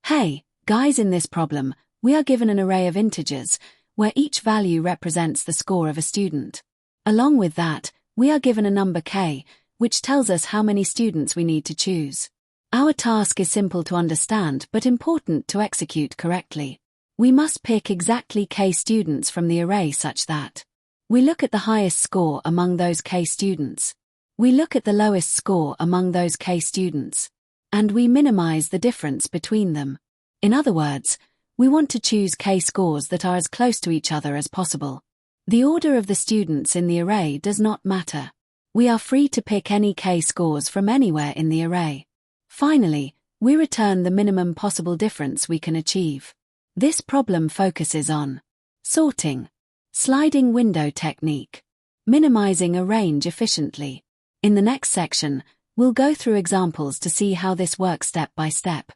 Hey, guys, in this problem, we are given an array of integers, where each value represents the score of a student. Along with that, we are given a number k, which tells us how many students we need to choose. Our task is simple to understand but important to execute correctly. We must pick exactly k students from the array such that we look at the highest score among those k students. We look at the lowest score among those k students. And we minimize the difference between them. In other words, we want to choose k scores that are as close to each other as possible. The order of the students in the array does not matter. We are free to pick any k scores from anywhere in the array. Finally, we return the minimum possible difference we can achieve. This problem focuses on sorting, sliding window technique, minimizing a range efficiently. In the next section, we'll go through examples to see how this works step by step.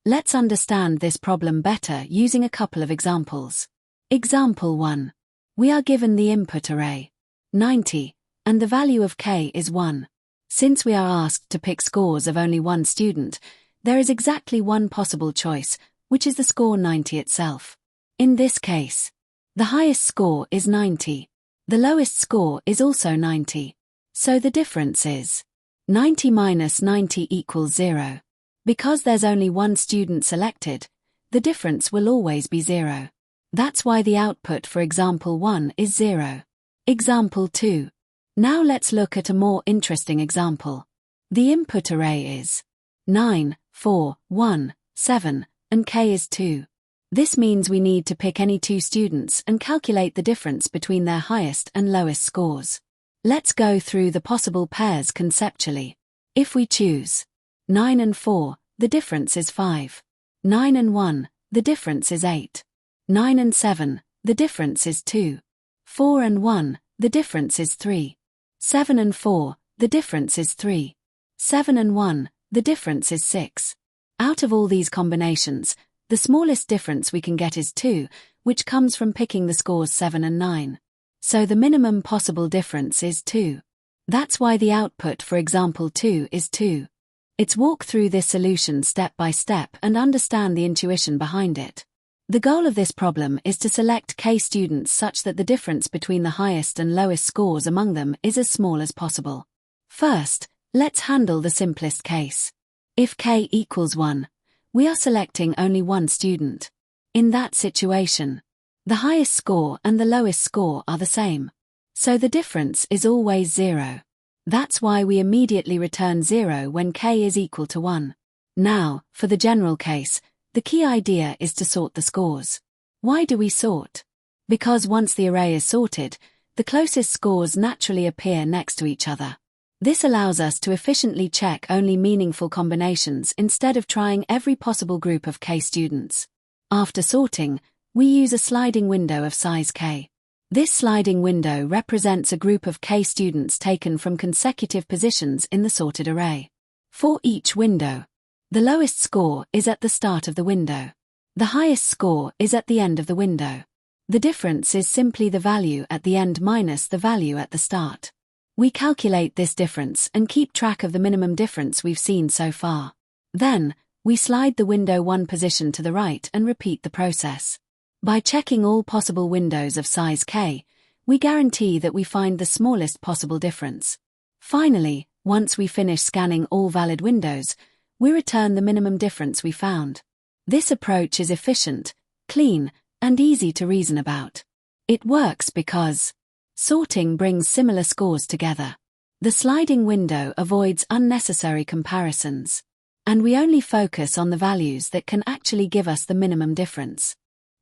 Let's understand this problem better using a couple of examples. Example 1. We are given the input array, 90, and the value of k is 1. Since we are asked to pick scores of only one student, there is exactly one possible choice, which is the score 90 itself. In this case, the highest score is 90. The lowest score is also 90. So the difference is 90 minus 90 equals 0. Because there's only one student selected, the difference will always be 0. That's why the output for example 1 is 0. Example 2. Now let's look at a more interesting example. The input array is 9, 4, 1, 7, and k is 2. This means we need to pick any two students and calculate the difference between their highest and lowest scores. Let's go through the possible pairs conceptually. If we choose 9 and 4, the difference is 5. 9 and 1, the difference is 8. 9 and 7, the difference is 2. 4 and 1, the difference is 3. 7 and 4, the difference is 3. 7 and 1, the difference is 6. Out of all these combinations, the smallest difference we can get is 2, which comes from picking the scores 7 and 9. So the minimum possible difference is 2. That's why the output for example 2 is 2. Let's walk through this solution step by step and understand the intuition behind it. The goal of this problem is to select k students such that the difference between the highest and lowest scores among them is as small as possible. First, let's handle the simplest case. If k equals 1, we are selecting only one student. In that situation, the highest score and the lowest score are the same. So the difference is always 0. That's why we immediately return 0 when k is equal to 1. Now, for the general case, the key idea is to sort the scores. Why do we sort? Because once the array is sorted, the closest scores naturally appear next to each other. This allows us to efficiently check only meaningful combinations instead of trying every possible group of k students. After sorting, we use a sliding window of size k. This sliding window represents a group of k students taken from consecutive positions in the sorted array. For each window, the lowest score is at the start of the window. The highest score is at the end of the window. The difference is simply the value at the end minus the value at the start. We calculate this difference and keep track of the minimum difference we've seen so far. Then, we slide the window one position to the right and repeat the process. By checking all possible windows of size k, we guarantee that we find the smallest possible difference. Finally, once we finish scanning all valid windows, we return the minimum difference we found. This approach is efficient, clean, and easy to reason about. It works because sorting brings similar scores together. The sliding window avoids unnecessary comparisons. And we only focus on the values that can actually give us the minimum difference.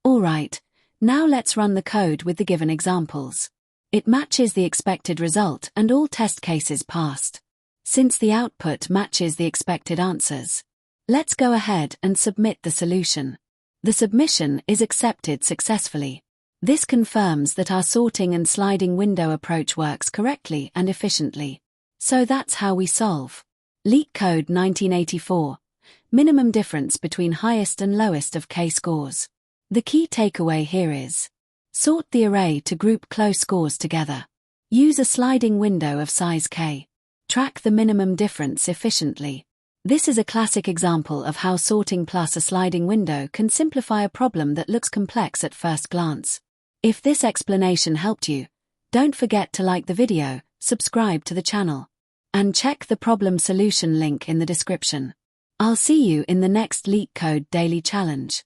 Alright, now let's run the code with the given examples. It matches the expected result and all test cases passed. Since the output matches the expected answers, let's go ahead and submit the solution. The submission is accepted successfully. This confirms that our sorting and sliding window approach works correctly and efficiently. So that's how we solve LeetCode 1984. Minimum difference between highest and lowest of k scores. The key takeaway here is sort the array to group close scores together. Use a sliding window of size k. Track the minimum difference efficiently. This is a classic example of how sorting plus a sliding window can simplify a problem that looks complex at first glance. If this explanation helped you, don't forget to like the video, subscribe to the channel, and check the problem solution link in the description. I'll see you in the next LeetCode Daily Challenge.